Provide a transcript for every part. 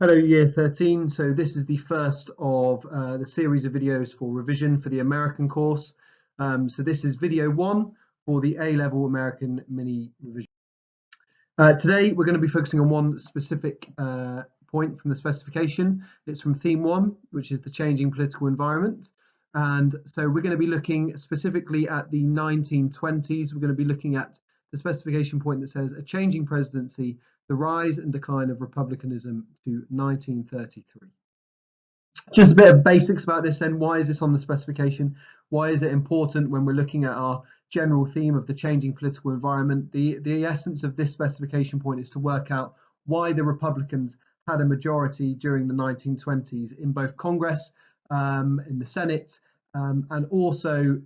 Hello, Year 13. So this is the first of the series of videos for revision for the American course. So this is video 1 for the A-level American mini revision. Today we're going to be focusing on one specific point from the specification. It's from theme 1, which is the changing political environment. And so we're going to be looking specifically at the 1920s. We're going to be looking at the specification point that says a changing presidency, the rise and decline of republicanism to 1933. Just a bit of basics about this then. Why is this on the specification? Why is it important when we're looking at our general theme of the changing political environment? The essence of this specification point is to work out why the Republicans had a majority during the 1920s in both Congress, in the Senate, and also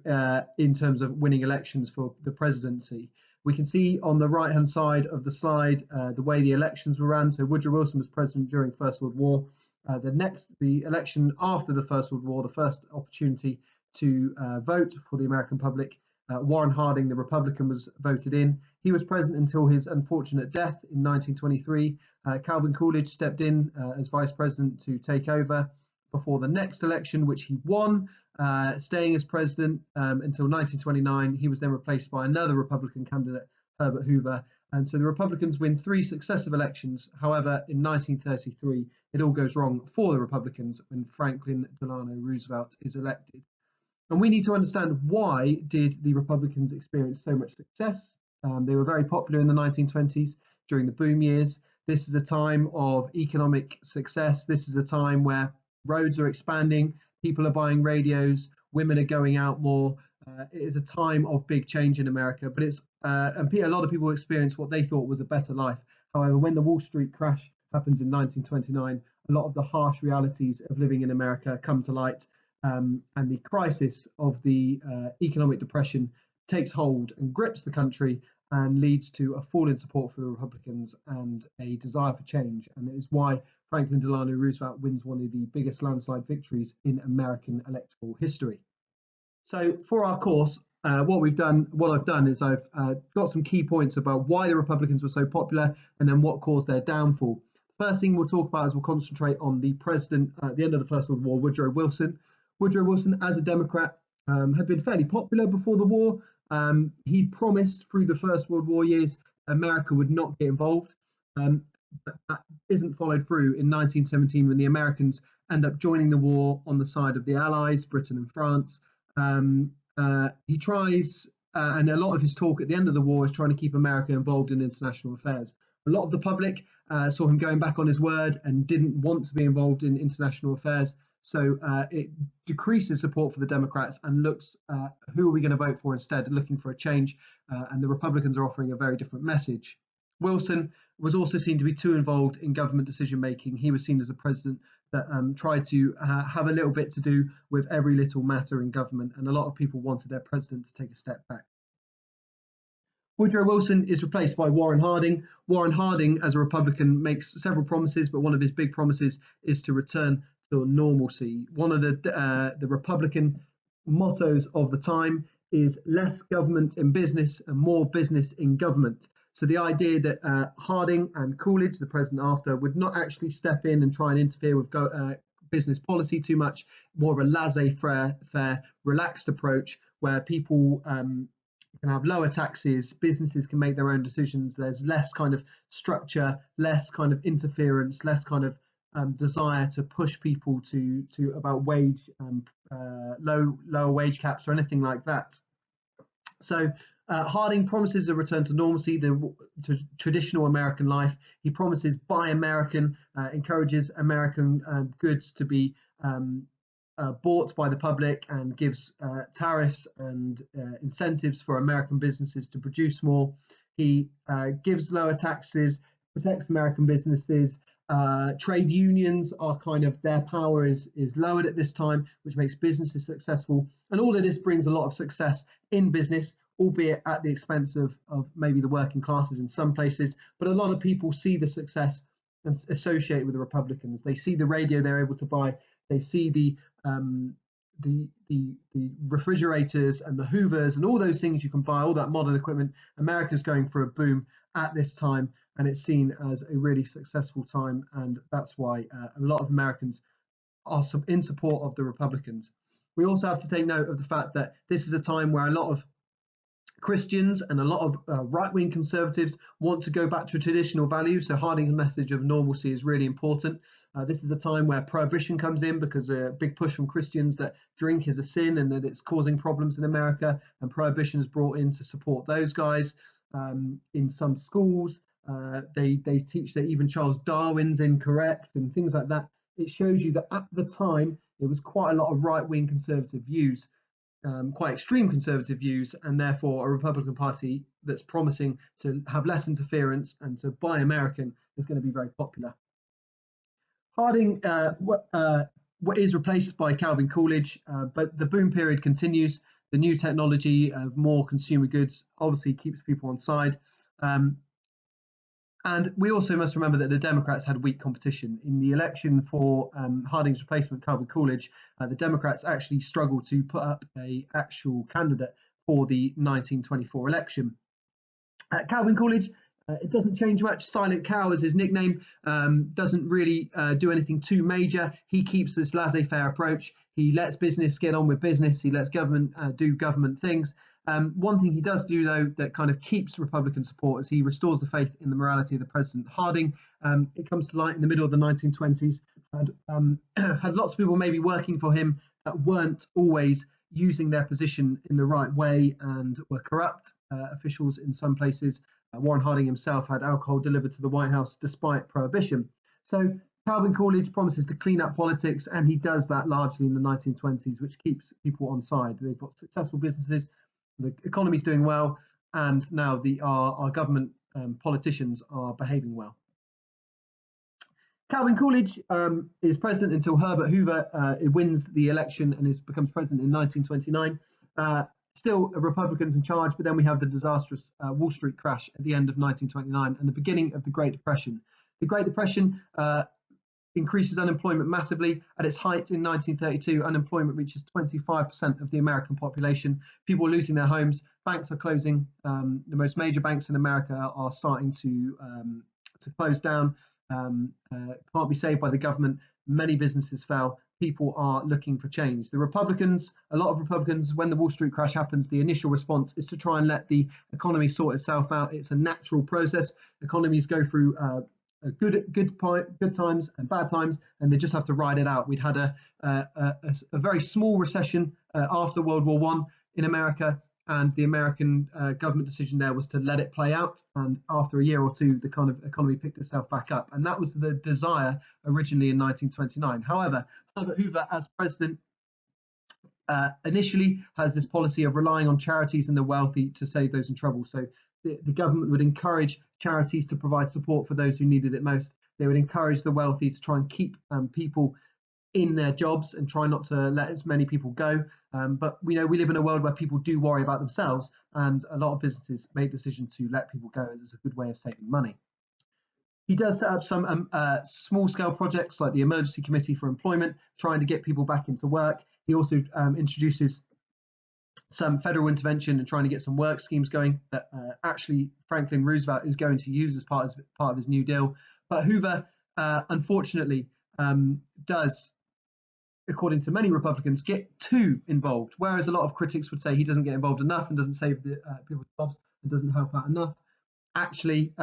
in terms of winning elections for the presidency. We can see on the right hand side of the slide the way the elections were run. So Woodrow Wilson was president during First World War. The election after the First World War, the first opportunity to vote for the American public, Warren Harding, the Republican, was voted in. He was president until his unfortunate death in 1923. Calvin Coolidge stepped in as vice president to take over before the next election, which he won, staying as president until 1929. He was then replaced by another Republican candidate, Herbert Hoover. And so the Republicans win 3 successive elections. However, in 1933, it all goes wrong for the Republicans when Franklin Delano Roosevelt is elected. And we need to understand, why did the Republicans experience so much success? They were very popular in the 1920s during the boom years. This is a time of economic success. This is a time where roads are expanding, people are buying radios, women are going out more. It is a time of big change in America, but a lot of people experience what they thought was a better life. However, when the Wall Street crash happens in 1929, a lot of the harsh realities of living in America come to light, and the crisis of the economic depression takes hold and grips the country and leads to a fall in support for the Republicans and a desire for change. And it is why Franklin Delano Roosevelt wins one of the biggest landslide victories in American electoral history. So for our course, what I've done is I've got some key points about why the Republicans were so popular and then what caused their downfall. First thing we'll talk about is we'll concentrate on the president at the end of the First World War, Woodrow Wilson. Woodrow Wilson, as a Democrat, had been fairly popular before the war. He promised through the First World War years America would not get involved. But that isn't followed through in 1917 when the Americans end up joining the war on the side of the Allies, Britain and France. He tries, and a lot of his talk at the end of the war is trying to keep America involved in international affairs. A lot of the public saw him going back on his word and didn't want to be involved in international affairs. So it decreases support for the Democrats and looks, who are we going to vote for instead, looking for a change, and the Republicans are offering a very different message. Wilson was also seen to be too involved in government decision making. He was seen as a president that tried to have a little bit to do with every little matter in government, and a lot of people wanted their president to take a step back. Woodrow Wilson is replaced by Warren Harding. Warren Harding, as a Republican, makes several promises, but one of his big promises is to return to normalcy. One of the Republican mottos of the time is less government in business and more business in government. So the idea that Harding and Coolidge, the president after, would not actually step in and try and interfere with business policy too much, more of a laissez-faire, relaxed approach where people can have lower taxes, businesses can make their own decisions, there's less kind of structure, less kind of interference, less kind of desire to push people to about lower wage caps or anything like that. So Harding promises a return to normalcy, to traditional American life. He promises buy American, encourages American goods to be bought by the public, and gives tariffs and incentives for American businesses to produce more. He gives lower taxes, protects American businesses. Trade unions are kind of, their power is lowered at this time, which makes businesses successful. And all of this brings a lot of success in business, albeit at the expense of maybe the working classes in some places. But a lot of people see the success and associate with the Republicans. They see the radio they're able to buy. They see the refrigerators and the Hoovers and all those things you can buy, all that modern equipment. America's going for a boom at this time, and it's seen as a really successful time, and that's why a lot of Americans are in support of the Republicans. We also have to take note of the fact that this is a time where a lot of Christians and a lot of right-wing conservatives want to go back to traditional values. So Harding's message of normalcy is really important. This is a time where prohibition comes in because a big push from Christians that drink is a sin and that it's causing problems in America, and prohibition is brought in to support those guys. In some schools, they teach that even Charles Darwin's incorrect and things like that. It shows you that at the time, there was quite a lot of right-wing conservative views, quite extreme conservative views, and therefore a Republican Party that's promising to have less interference and to buy American is going to be very popular. Harding what is replaced by Calvin Coolidge, but the boom period continues. The new technology of more consumer goods obviously keeps people on side. And we also must remember that the Democrats had weak competition. In the election for Harding's replacement, Calvin Coolidge, the Democrats actually struggled to put up an actual candidate for the 1924 election. Calvin Coolidge, it doesn't change much. Silent Cow is his nickname, doesn't really do anything too major. He keeps this laissez-faire approach. He lets business get on with business. He lets government do government things. One thing he does do, though, that kind of keeps Republican support is he restores the faith in the morality of the president. Harding, it comes to light in the middle of the 1920s, had lots of people maybe working for him that weren't always using their position in the right way and were corrupt officials in some places. Warren Harding himself had alcohol delivered to the White House despite prohibition. So Calvin Coolidge promises to clean up politics, and he does that largely in the 1920s, which keeps people on side. They've got successful businesses, the economy's doing well, and now our government politicians are behaving well. Calvin Coolidge is president until Herbert Hoover wins the election and becomes president in 1929. Still Republicans in charge, but then we have the disastrous Wall Street crash at the end of 1929 and the beginning of the Great Depression. The Great Depression increases unemployment massively. At its height in 1932, unemployment reaches 25% of the American population. People are losing their homes. Banks are closing. The most major banks in America are starting to close down. Can't be saved by the government. Many businesses fell. People are looking for change. A lot of Republicans, when the Wall Street crash happens, the initial response is to try and let the economy sort itself out. It's a natural process. Economies go through good times and bad times, and they just have to ride it out. We'd had a very small recession after World War I in America, and the American government decision there was to let it play out. And after a year or two, the kind of economy picked itself back up, and that was the desire originally in 1929. However, Herbert Hoover, as president, initially has this policy of relying on charities and the wealthy to save those in trouble. So the government would encourage charities to provide support for those who needed it most. They would encourage the wealthy to try and keep people in their jobs and try not to let as many people go. But we know we live in a world where people do worry about themselves, and a lot of businesses make decisions to let people go as a good way of saving money. He does set up some small-scale projects like the Emergency Committee for Employment, trying to get people back into work. He also introduces some federal intervention and trying to get some work schemes going that actually Franklin Roosevelt is going to use as part of his New Deal. But Hoover, unfortunately, does, according to many Republicans, get too involved, whereas a lot of critics would say he doesn't get involved enough and doesn't save the people's jobs and doesn't help out enough. Actually,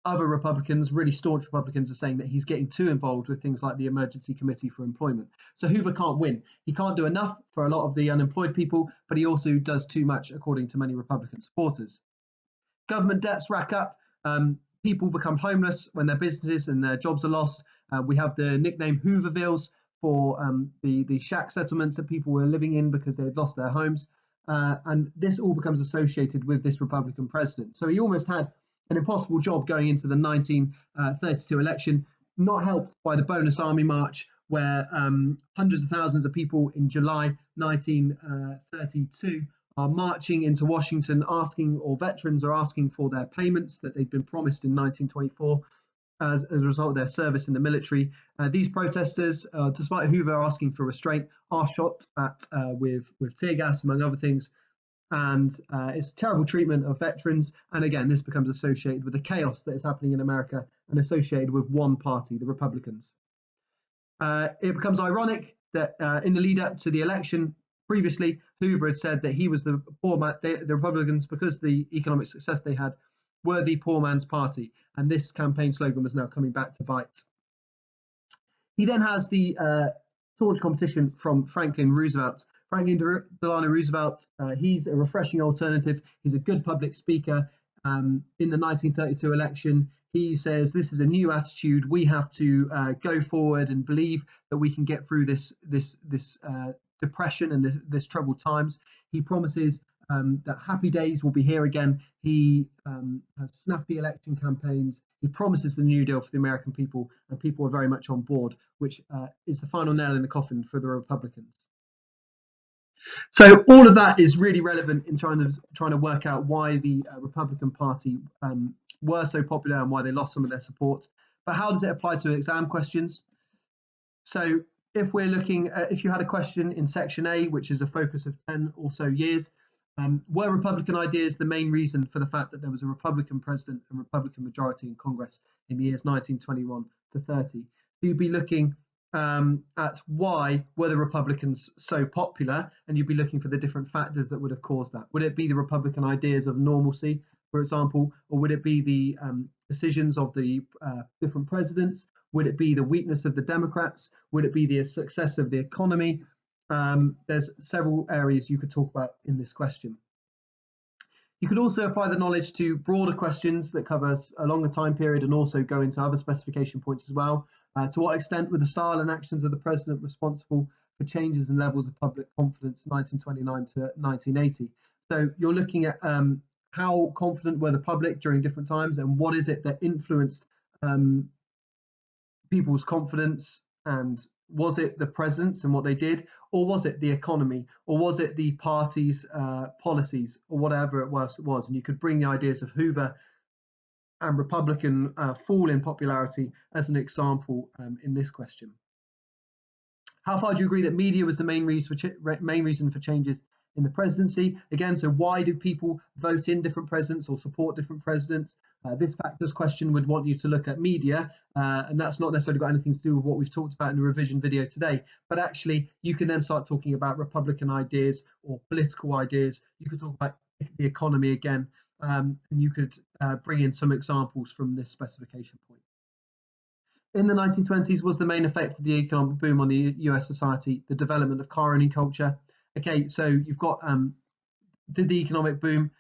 other Republicans, really staunch Republicans, are saying that he's getting too involved with things like the Emergency Committee for Employment. So Hoover can't win. He can't do enough for a lot of the unemployed people, but he also does too much, according to many Republican supporters. Government debts rack up. People become homeless when their businesses and their jobs are lost. We have the nickname Hoovervilles for the shack settlements that people were living in because they had lost their homes. And this all becomes associated with this Republican president. So he almost had an impossible job going into the 1932 election, not helped by the Bonus Army March, where hundreds of thousands of people in July 1932 are marching into Washington veterans are asking for their payments that they'd been promised in 1924 as a result of their service in the military. These protesters, despite Hoover asking for restraint, are shot at with tear gas, among other things. and it's terrible treatment of veterans. And again, this becomes associated with the chaos that is happening in America and associated with one party, the Republicans. It becomes ironic that in the lead up to the election previously, Hoover had said that he was the poor man, the Republicans, because of the economic success they had, were the poor man's party. And this campaign slogan was now coming back to bite. He then has the staunch competition from Franklin Roosevelt. Franklin Delano Roosevelt, he's a refreshing alternative. He's a good public speaker. In the 1932 election, he says this is a new attitude. We have to go forward and believe that we can get through this depression and this troubled times. He promises that happy days will be here again. He has snappy election campaigns. He promises the New Deal for the American people, and people are very much on board, which is the final nail in the coffin for the Republicans. So all of that is really relevant in trying to work out why the Republican Party were so popular and why they lost some of their support. But how does it apply to exam questions? So if we're looking at, if you had a question in section A, which is a focus of 10 or so years, were Republican ideas the main reason for the fact that there was a Republican president and Republican majority in Congress in the years 1921 to 30? So you'd be looking at why were the Republicans so popular, and you'd be looking for the different factors that would have caused that. Would it be the Republican ideas of normalcy, for example, or would it be the decisions of the different presidents? Would it be the weakness of the Democrats? Would it be the success of the economy? There's several areas you could talk about in this question. You could also apply the knowledge to broader questions that cover a longer time period and also go into other specification points as well. To what extent were the style and actions of the president responsible for changes in levels of public confidence 1929 to 1980? So you're looking at how confident were the public during different times, and what is it that influenced people's confidence, and was it the presidents and what they did, or was it the economy, or was it the party's policies, or whatever it was? And you could bring the ideas of Hoover and Republican fall in popularity as an example in this question. How far do you agree that media was the main reason for changes in the presidency? Again, so why do people vote in different presidents or support different presidents? This factors question would want you to look at media, and that's not necessarily got anything to do with what we've talked about in the revision video today, but actually you can then start talking about Republican ideas or political ideas. You could talk about the economy again, and you could bring in some examples from this specification point. In the 1920s, was the main effect of the economic boom on the US society the development of car owning culture? Okay, so you've got, did the economic boom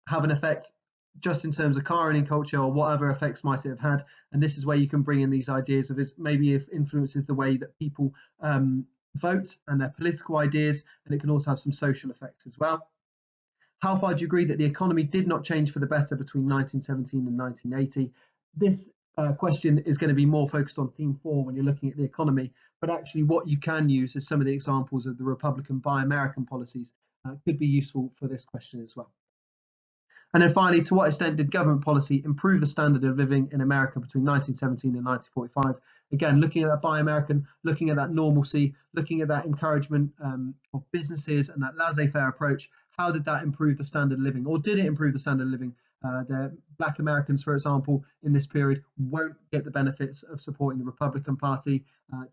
have an effect just in terms of car owning culture, or what other effects might it have had? And this is where you can bring in these ideas of maybe if influences the way that people vote and their political ideas, and it can also have some social effects as well. How far do you agree that the economy did not change for the better between 1917 and 1980? This question is going to be more focused on theme 4 when you're looking at the economy, but actually what you can use is some of the examples of the Republican Buy American policies could be useful for this question as well. And then finally, to what extent did government policy improve the standard of living in America between 1917 and 1945? Again, looking at that Buy American, looking at that normalcy, looking at that encouragement of businesses and that laissez-faire approach. How did that improve the standard of living, or did it improve the standard of living? The Black Americans, for example, in this period won't get the benefits of supporting the Republican Party.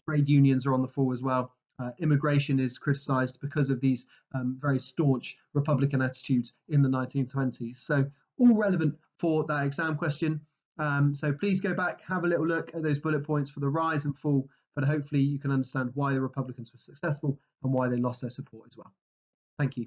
Trade unions are on the fall as well. Immigration is criticised because of these very staunch Republican attitudes in the 1920s. So all relevant for that exam question. So please go back, have a little look at those bullet points for the rise and fall, but hopefully you can understand why the Republicans were successful and why they lost their support as well. Thank you.